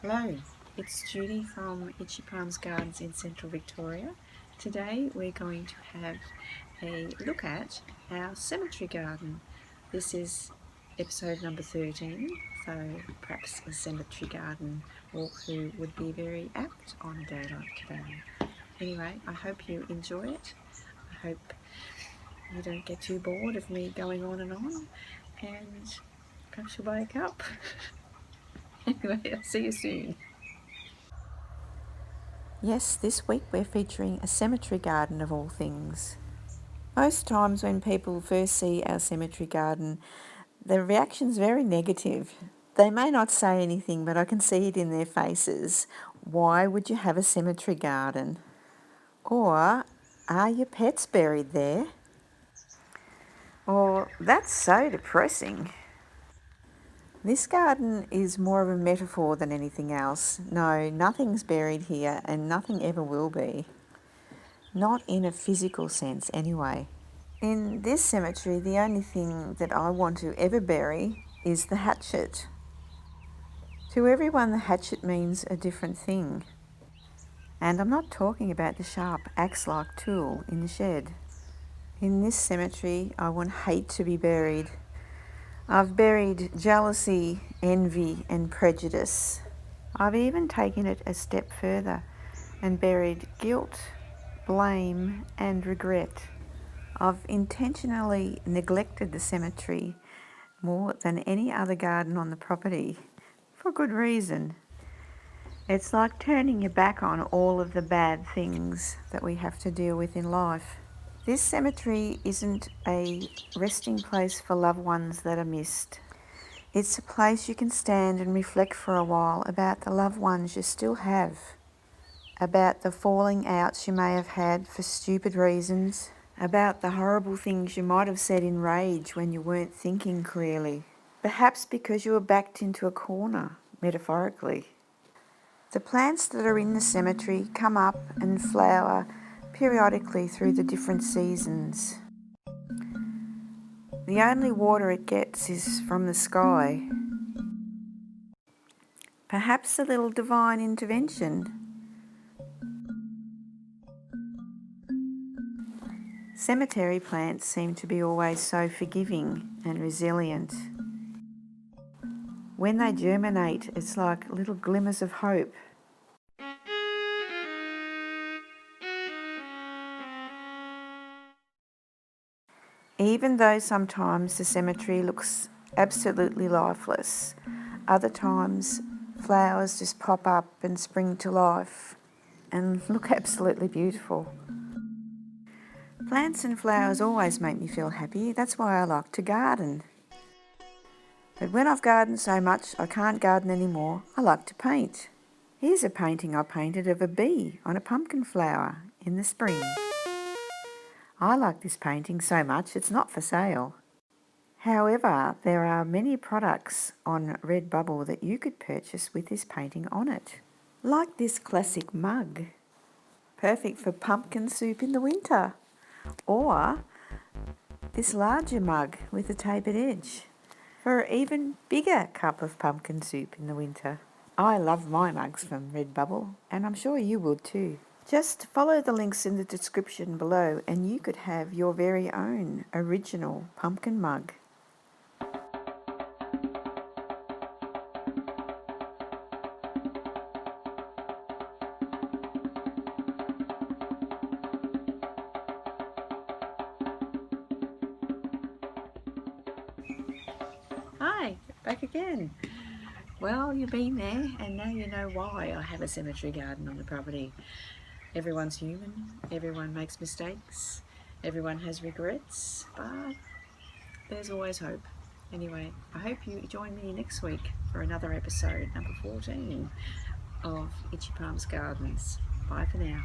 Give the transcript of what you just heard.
Hello, it's Judy from Itchypalmsgardens in Central Victoria. Today we're going to have a look at our cemetery garden. This is episode number 13, so perhaps a cemetery garden walkthrough would be very apt on a day like today. Anyway, I hope you enjoy it. I hope you don't get too bored of me going on, and perhaps you'll wake up. Anyway, I'll see you soon. Yes, this week we're featuring a cemetery garden of all things. Most times when people first see our cemetery garden, the reaction's very negative. They may not say anything, but I can see it in their faces. Why would you have a cemetery garden? Or, are your pets buried there? Or, that's so depressing. This garden is more of a metaphor than anything else. No, nothing's buried here and nothing ever will be. Not in a physical sense anyway. In this cemetery, the only thing that I want to ever bury is the hatchet. To everyone, the hatchet means a different thing. And I'm not talking about the sharp axe-like tool in the shed. In this cemetery, I want hate to be buried. I've buried jealousy, envy and prejudice. I've even taken it a step further and buried guilt, blame and regret. I've intentionally neglected the cemetery more than any other garden on the property, for good reason. It's like turning your back on all of the bad things that we have to deal with in life. This cemetery isn't a resting place for loved ones that are missed. It's a place you can stand and reflect for a while about the loved ones you still have, about the falling outs you may have had for stupid reasons, about the horrible things you might have said in rage when you weren't thinking clearly, perhaps because you were backed into a corner, metaphorically. The plants that are in the cemetery come up and flower periodically through the different seasons. The only water it gets is from the sky. Perhaps a little divine intervention. Cemetery plants seem to be always so forgiving and resilient. When they germinate, it's like little glimmers of hope. Even though sometimes the cemetery looks absolutely lifeless, other times flowers just pop up and spring to life and look absolutely beautiful. Plants and flowers always make me feel happy. That's why I like to garden. But when I've gardened so much I can't garden anymore, I like to paint. Here's a painting I painted of a bee on a pumpkin flower in the spring. I like this painting so much it's not for sale. However, there are many products on Redbubble that you could purchase with this painting on it. Like this classic mug, perfect for pumpkin soup in the winter. Or this larger mug with a tapered edge for an even bigger cup of pumpkin soup in the winter. I love my mugs from Redbubble, and I'm sure you would too. Just follow the links in the description below and you could have your very own original pumpkin mug. Hi, back again. Well, you've been there and now you know why I have a cemetery garden on the property. Everyone's human, everyone makes mistakes, everyone has regrets, but there's always hope. Anyway, I hope you join me next week for another episode, number 14 of Itchypalmsgardens. Bye for now.